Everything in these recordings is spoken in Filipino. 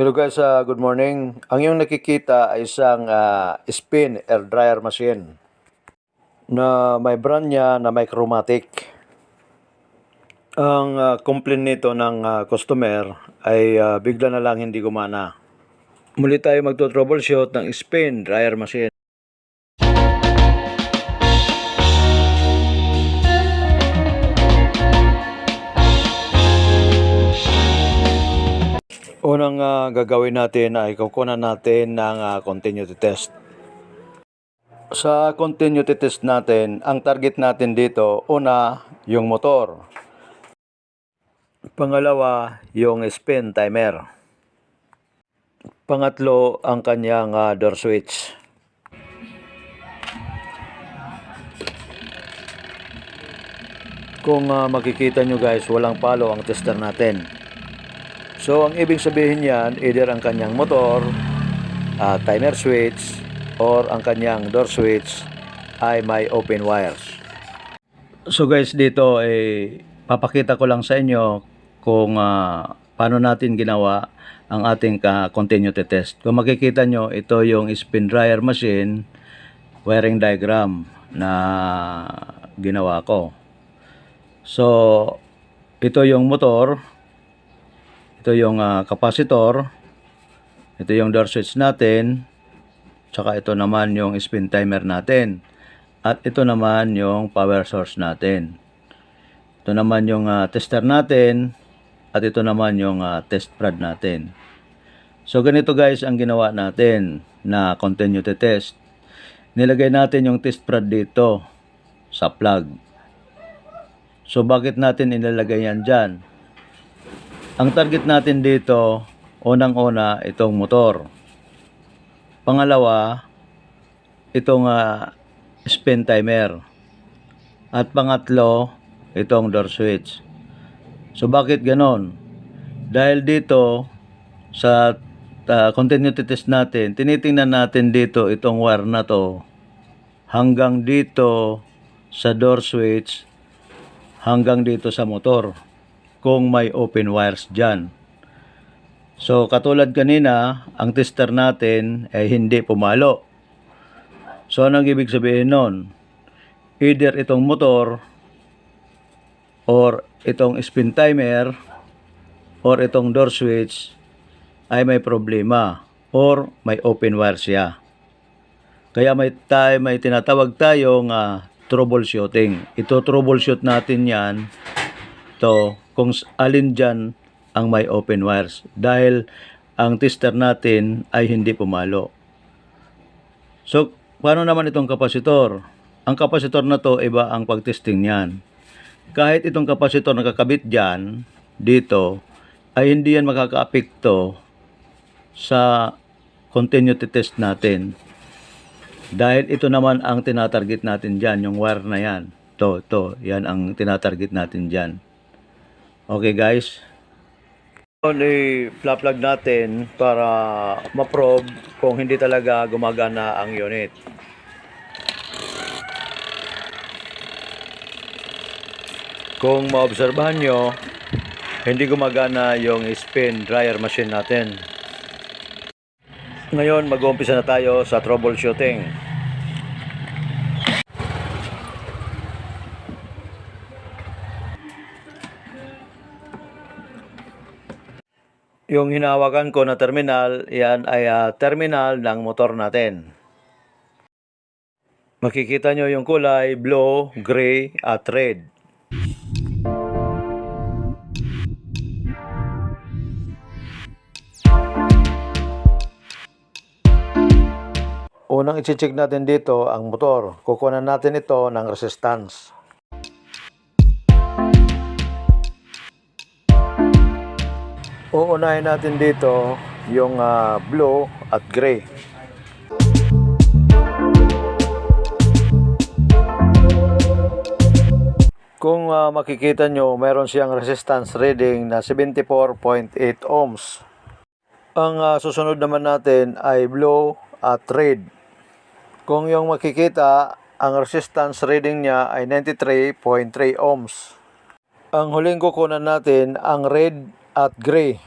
Hello guys, good morning. Ang iyong nakikita ay isang spin air dryer machine na may brand niya na Micromatic. Ang complaint nito ng customer ay bigla na lang hindi gumana. Muli tayo magto-troubleshoot ng spin dryer machine. Unang gagawin natin ay kukunan natin ng continuity test. Sa continuity test natin, ang target natin dito, una, yung motor. Pangalawa, yung spin timer. Pangatlo, ang kanyang door switch. Kung makikita nyo guys, walang palo ang tester natin. So, ang ibig sabihin yan, either ang kanyang motor, timer switch, or ang kanyang door switch ay may open wires. So guys, dito papakita ko lang sa inyo kung paano natin ginawa ang ating continuity test. Kung makikita nyo, ito yung spin dryer machine wiring diagram na ginawa ko. So, ito yung motor, ito yung capacitor, ito yung door switch natin, tsaka ito naman yung spin timer natin. At ito naman yung power source natin. Ito naman yung tester natin. At ito naman yung test prod natin. So ganito guys ang ginawa natin na continuity test. Nilagay natin yung test prod dito sa plug. So bakit natin ilalagay yan dyan? Ang target natin dito, unang-una itong motor. Pangalawa, itong spin timer. At pangatlo, itong door switch. So bakit ganon? Dahil dito sa continuity test natin, tinitingnan natin dito itong wire na to hanggang dito sa door switch, hanggang dito sa motor kung may open wires dyan. So katulad kanina, ang tester natin ay hindi pumalo. So anong ibig sabihin nun? Either itong motor or itong spin timer or itong door switch ay may problema or may open wire siya. Kaya may tinatawag tayong troubleshooting. Ito troubleshoot natin yan kung alin dyan ang may open wires dahil ang tester natin ay hindi pumalo. So, paano naman itong kapasitor? Ang kapasitor na to, iba ang pagtesting niyan. Kahit itong kapasitor nakakabit dyan, dito, ay hindi yan makaka-apekto sa continuity test natin. Dahil ito naman ang tinatarget natin dyan, yung wire na yan. Yan ang tinatarget natin dyan. Okay guys? I-plug natin para ma-probe kung hindi talaga gumagana ang unit. Kung maobserbahan nyo, hindi gumagana yung spin dryer machine natin. Ngayon, mag-uumpisa na tayo sa troubleshooting. Yung hinawakan ko na terminal, yan ay terminal ng motor natin. Makikita nyo yung kulay, blue, gray, at red. Unang i-check natin dito ang motor. Kukunan natin ito ng resistance. Uunahin natin dito yung blue at gray. Kung makikita nyo, meron siyang resistance reading na 74.8 ohms. Ang susunod naman natin ay blue at red. Kung yung makikita, ang resistance reading niya ay 93.3 ohms. Ang huling kukunan natin ang red at gray.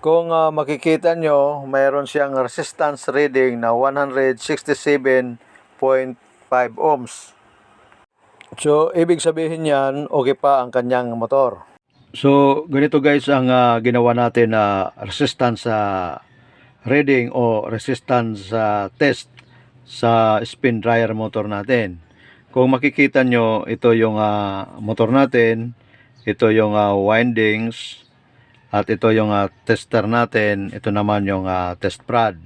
Kung makikita nyo, mayroon siyang resistance reading na 167.5 ohms. So, ibig sabihin yan, okay pa ang kanyang motor. So, ganito guys ang ginawa natin na resistance reading o resistance test sa spin dryer motor natin. Kung makikita nyo, ito yung motor natin, ito yung windings, at ito yung tester natin, ito naman yung test prod.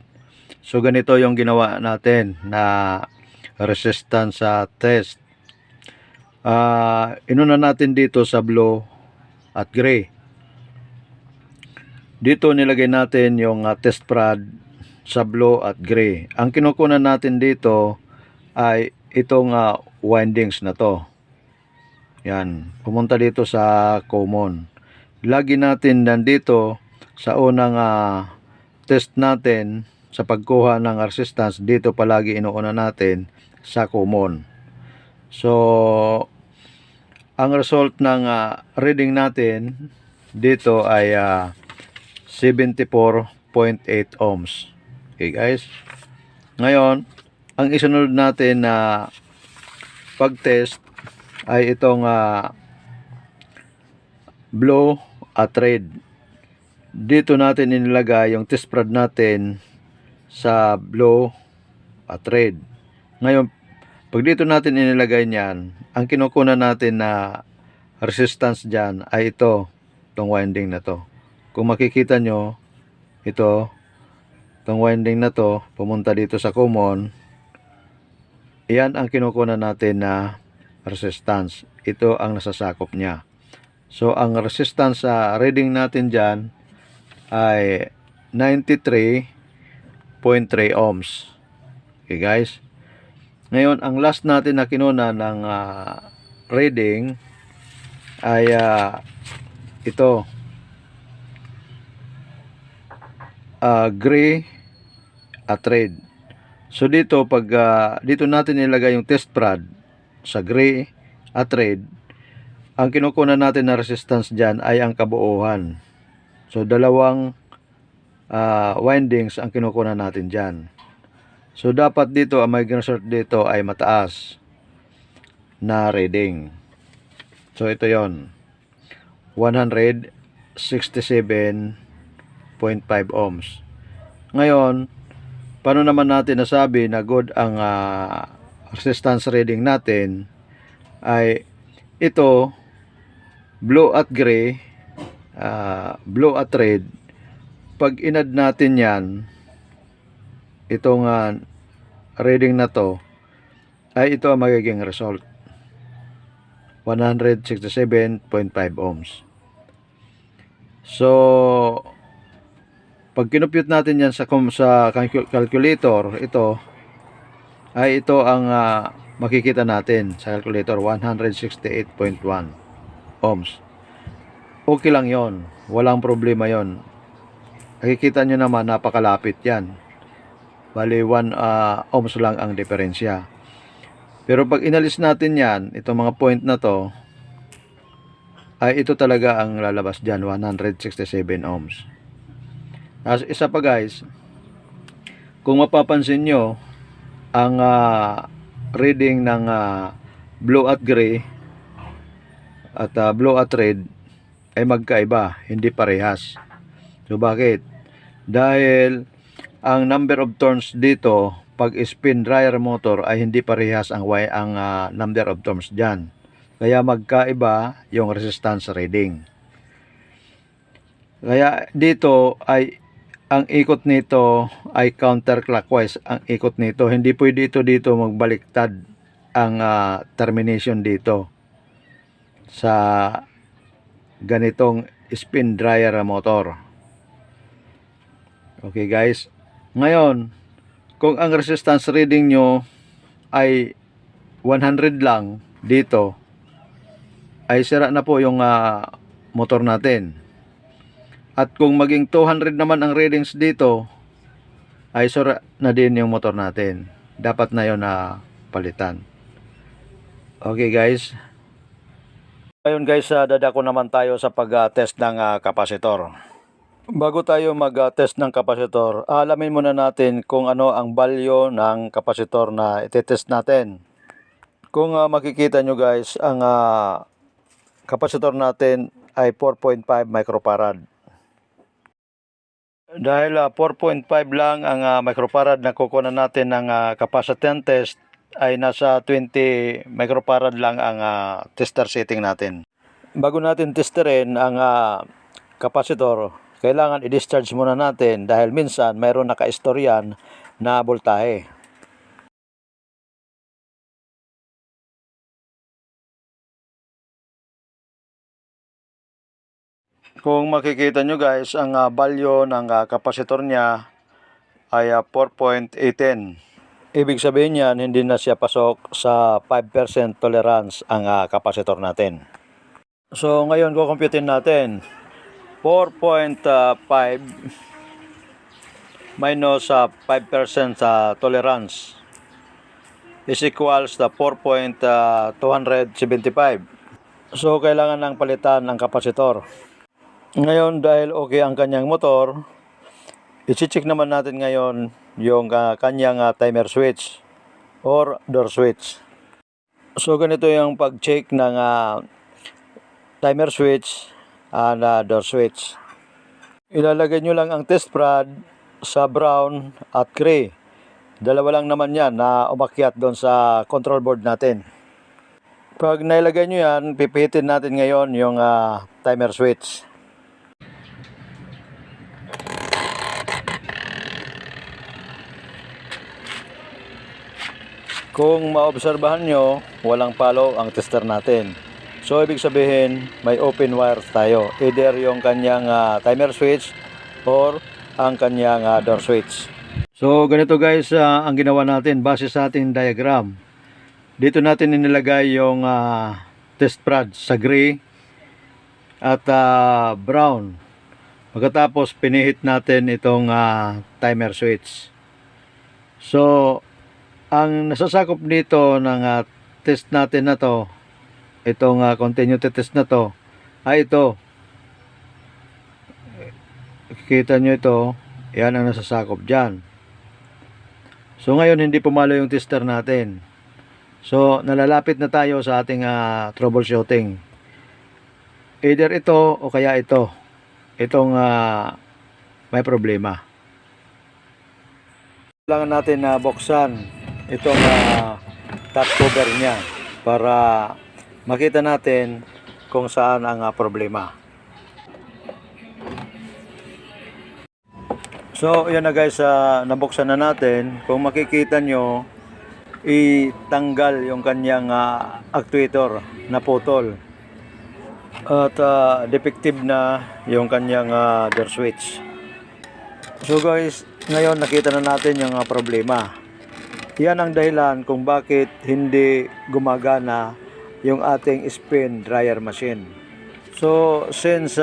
So ganito yung ginawa natin na resistance test. Inuna natin dito sa blue at gray. Dito nilagay natin yung test prod sa blue at gray. Ang kinukunan natin dito ay itong windings na to. Yan, pumunta dito sa common. Lagi natin nandito sa unang test natin sa pagkuha ng resistance, dito palagi inuuna natin sa common. So, ang result ng reading natin dito ay 74.8 ohms. Okay guys. Ngayon, ang isunod natin na pag-test ay itong blow at red. Dito natin inilagay yung test prod natin sa blow at red. Ngayon, pag dito natin inilagay niyan, ang kinukunan natin na resistance dyan ay ito, itong winding na to. Kung makikita nyo, ito, itong winding na to, pumunta dito sa common. Iyan ang kinukunan natin na resistance. Ito ang nasasakop niya. So, ang resistance reading natin dyan ay 93.3 ohms. Okay guys. Ngayon, ang last natin na kinuna ng reading ay ito. Gray at red. So, dito, pag dito natin ilagay yung test prod sa gray at red, ang kinukunan natin na resistance dyan ay ang kabuuan. So, dalawang windings ang kinukunan natin dyan. So, dapat dito, ang may result dito ay mataas na reading. So, ito yon 167.5 ohms. Ngayon, paano naman natin nasabi na good ang resistance reading natin? Ay ito, blue at gray, blue at red. Pag inad natin yan, itong reading na to, ay ito ang magiging result, 167.5 ohms. So, pag kinupute natin yan sa calculator, ito ang makikita natin sa calculator, 168.1 ohms. Okay lang yon, walang problema yon. Nakikita nyo naman, napakalapit yan. Bali 1 ohms lang ang diferensya. Pero pag inalis natin yan, itong mga point na to, ay ito talaga ang lalabas dyan, 167 ohms. As isa pa guys, kung mapapansin nyo, ang reading ng blue at gray at blue at red ay magkaiba, hindi parehas. So bakit? Dahil ang number of turns dito pag spin dryer motor ay hindi parehas ang number of turns dyan. Kaya magkaiba yung resistance reading. Kaya dito ay ang ikot nito ay counterclockwise ang ikot nito. Hindi pwede dito magbaliktad ang termination dito sa ganitong spin dryer motor. Okay guys. Ngayon, kung ang resistance reading nyo ay 100 lang dito, ay sira na po yung motor natin. At kung maging 200 naman ang readings dito, ay sira na din yung motor natin. Dapat na yun na palitan. Okay guys. Ngayon guys, dadako naman tayo sa pag-test ng kapasitor. Bago tayo mag-test ng kapasitor, alamin muna natin kung ano ang value ng kapasitor na itetest natin. Kung makikita nyo guys, ang kapasitor natin ay 4.5 microfarad. Dahil 4.5 lang ang microfarad na kukunan natin ng capacitance test, ay nasa 20 microfarad lang ang tester setting natin. Bago natin testerin ang kapasitor, kailangan i-discharge muna natin dahil minsan mayroon naka-istoryan na voltahe. Kung makikita nyo guys, ang value ng kapasitor niya ay 4.18. Ibig sabihin niyan, hindi na siya pasok sa 5% tolerance ang kapasitor natin. So ngayon kukumputin natin 4.5 minus 5% tolerance is equals to 4.275. So kailangan ng palitan ng kapasitor. Ngayon dahil okay ang kanyang motor, i-check naman natin ngayon yung kanyang timer switch or door switch. So ganito yung pag-check ng timer switch and door switch. Ilalagay nyo lang ang test prod sa brown at gray. Dalawa lang naman yan na umakyat doon sa control board natin. Pag nailagay nyo yan, pipihitin natin ngayon yung timer switch. Kung maobserbahan nyo, walang palo ang tester natin. So ibig sabihin, may open wires tayo. Either yung kanyang timer switch or ang kanyang door switch. So ganito guys ang ginawa natin base sa ating diagram. Dito natin inilagay yung test prod sa gray at brown. Pagkatapos pinihit natin itong timer switch. So ang nasasakop dito ng test natin na to, itong continue test na to, ay ito. Kita nyo ito, yan ang nasasakop dyan. So ngayon hindi pumalo yung tester natin. So nalalapit na tayo sa ating troubleshooting. Either ito o kaya ito. Itong may problema. Kailangan natin na buksan itong top cover niya para makita natin kung saan ang problema. So yan na guys, nabuksan na natin. Kung makikita nyo, itanggal yung kanyang actuator na putol at defective na yung kanyang door switch. So guys, ngayon nakita na natin yung problema. Yan ang dahilan kung bakit hindi gumagana yung ating spin dryer machine. So since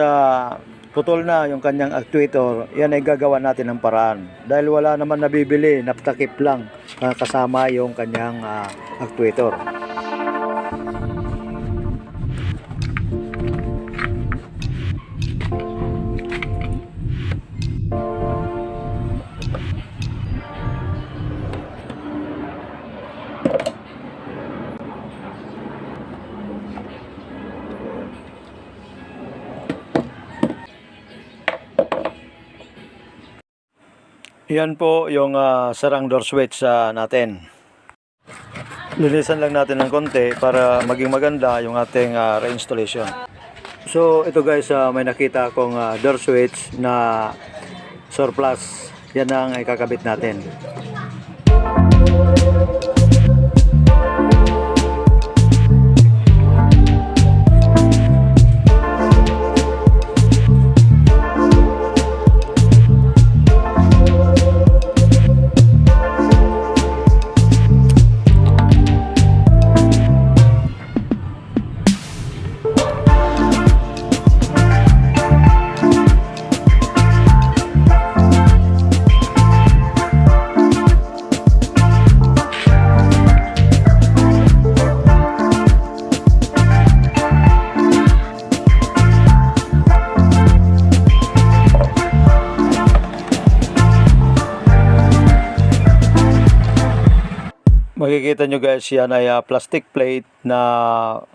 putol na yung kanyang actuator, yan ay gagawa natin ng paraan. Dahil wala naman nabibili, naptakip lang kasama yung kanyang actuator. Yan po yung sarang door switch natin. Linisan lang natin ng konti para maging maganda yung ating reinstallation. So ito guys, may nakita akong door switch na surplus. Yan ang ikakabit natin. Makikita nyo guys, yan ay plastic plate na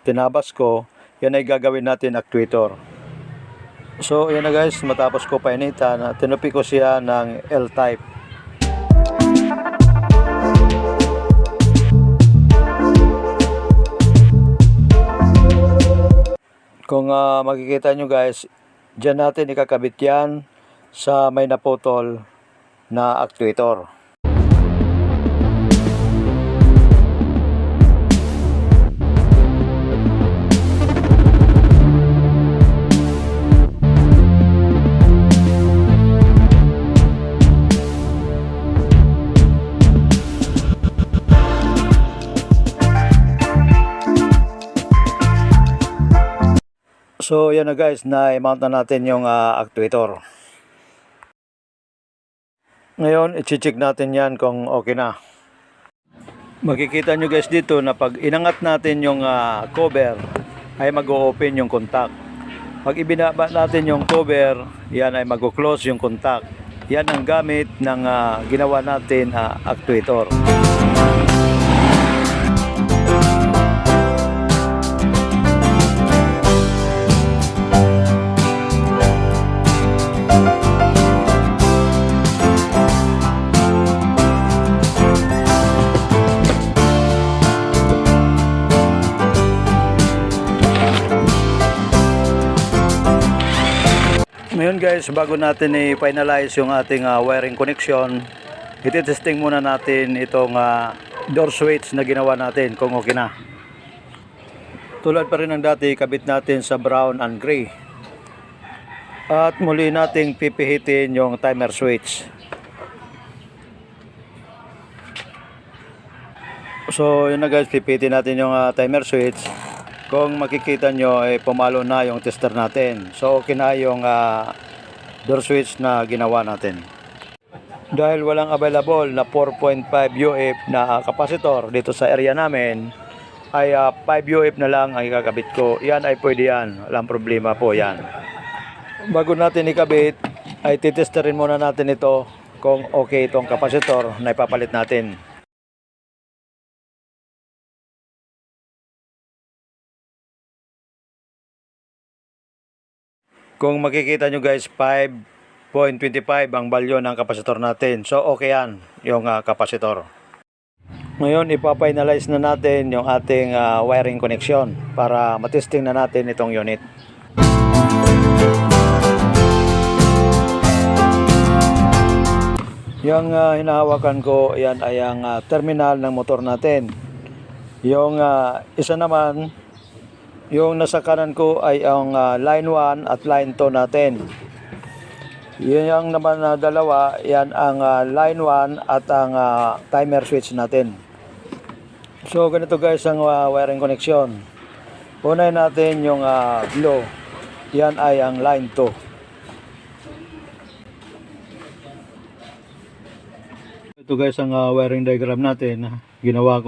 tinabas ko. Yan ay gagawin natin actuator. So yan na guys, matapos ko painitan, tinupi ko siya ng L-type. Kung makikita nyo guys, dyan natin ikakabit yan sa may naputol na actuator. So yan na guys, na-mount na natin yung actuator. Ngayon, i-check natin yan kung okay na. Makikita nyo guys dito na pag inangat natin yung cover, ay mag-o-open yung contact. Pag ibinaba natin yung cover, yan ay mag-o-close yung contact. Yan ang gamit ng ginawa natin actuator. Ngayon guys, bago natin i-finalize yung ating wiring connection, iti-testing muna natin itong door switch na ginawa natin kung okay na. Tulad pa rin ng dati, kabit natin sa brown and gray. At muli nating pipihitin yung timer switch. So yun na guys, pipihitin natin yung timer switch. Kung makikita nyo, pumalo na yung tester natin. So okay na yung door switch na ginawa natin. Dahil walang available na 4.5 UF na kapasitor dito sa area namin, ay 5 UF na lang ang ikakabit ko. Yan ay pwede yan, walang problema po yan. Bago natin ikabit, ay titesterin muna natin ito kung okay itong kapasitor na ipapalit natin. Kung makikita nyo guys, 5.25 ang value ng kapasitor natin. So okay yan, yung kapasitor. Ngayon, ipa-finalize na natin yung ating wiring connection para matesting na natin itong unit. Yung hinahawakan ko, yan ay ang terminal ng motor natin. Yung isa naman, yung nasa kanan ko ay ang line 1 at line 2 natin. Yung naman na dalawa, yan ang line 1 at ang timer switch natin. So ganito guys ang wiring connection. Unahin natin yung blue. Yan ay ang line 2. Ito guys ang wiring diagram natin. Ginawan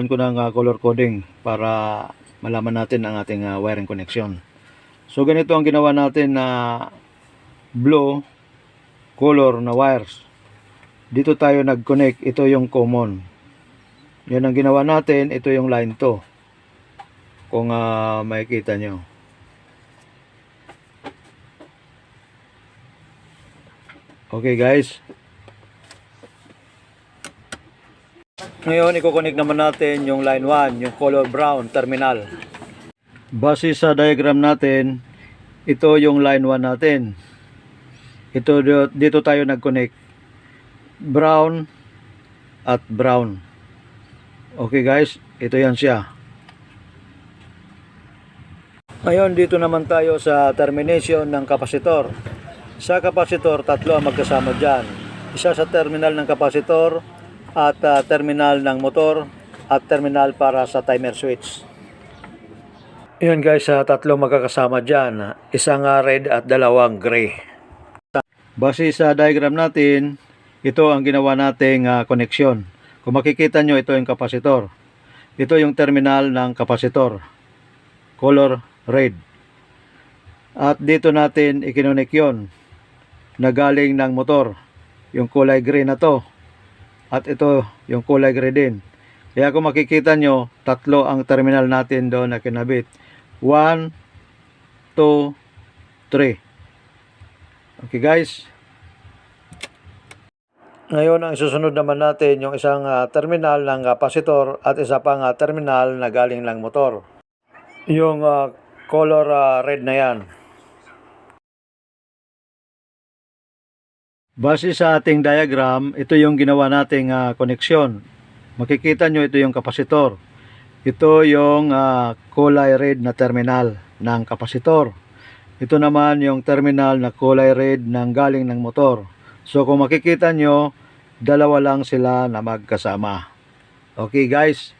ko ng color coding para malaman natin ang ating wiring connection. So ganito ang ginawa natin na blue color na wires. Dito tayo nag-connect, ito yung common. Yan ang ginawa natin, ito yung line 2. Kung makikita nyo. Okay guys. Ngayon, i-connect naman natin yung line 1, yung color brown terminal. Base sa diagram natin, ito yung line 1 natin. Dito tayo nag-connect. Brown at brown. Okay guys, ito yan siya. Ngayon, dito naman tayo sa termination ng kapasitor. Sa kapasitor, tatlo ang magkasama dyan. Isa sa terminal ng kapasitor, at terminal ng motor at terminal para sa timer switch. Yun guys, tatlo magkakasama dyan, isang red at dalawang gray. Base sa diagram natin, ito ang ginawa nating connection. Kung makikita nyo, ito yung kapasitor. Ito yung terminal ng kapasitor, color red. At dito natin ikinonek yun na galing ng motor, yung kulay gray na to. at ito yung kulay gray din. Kaya kung makikita nyo, tatlo ang terminal natin doon na kinabit. 1, 2, 3. Okay guys. Ngayon ang susunod naman natin yung isang terminal ng kapasitor at isa pang terminal na galing ng motor. Yung color red na yan. Base sa ating diagram, ito yung ginawa nating koneksyon. Makikita nyo ito yung kapasitor. Ito yung kulay red na terminal ng kapasitor. Ito naman yung terminal na kulay red ng galing ng motor. So kung makikita nyo, dalawa lang sila na magkasama. Okay guys.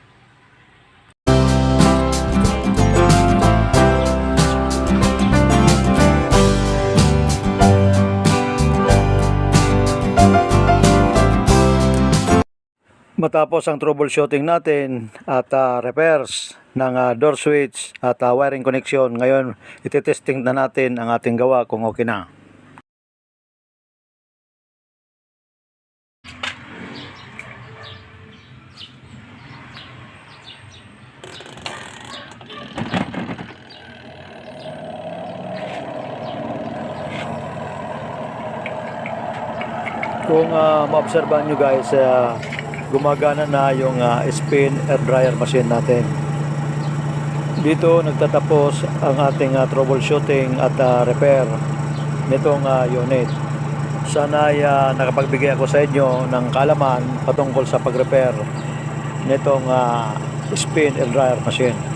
Matapos ang troubleshooting natin at repairs ng door switch at wiring connection, ngayon ititesting na natin ang ating gawa kung okay na. Kung maobserbahan nyo guys, gumagana na yung spin air dryer machine natin. Dito nagtatapos ang ating troubleshooting at repair nitong unit. Sana ay nakapagbigay ako sa inyo ng kaalaman patungkol sa pag-repair nitong spin air dryer machine.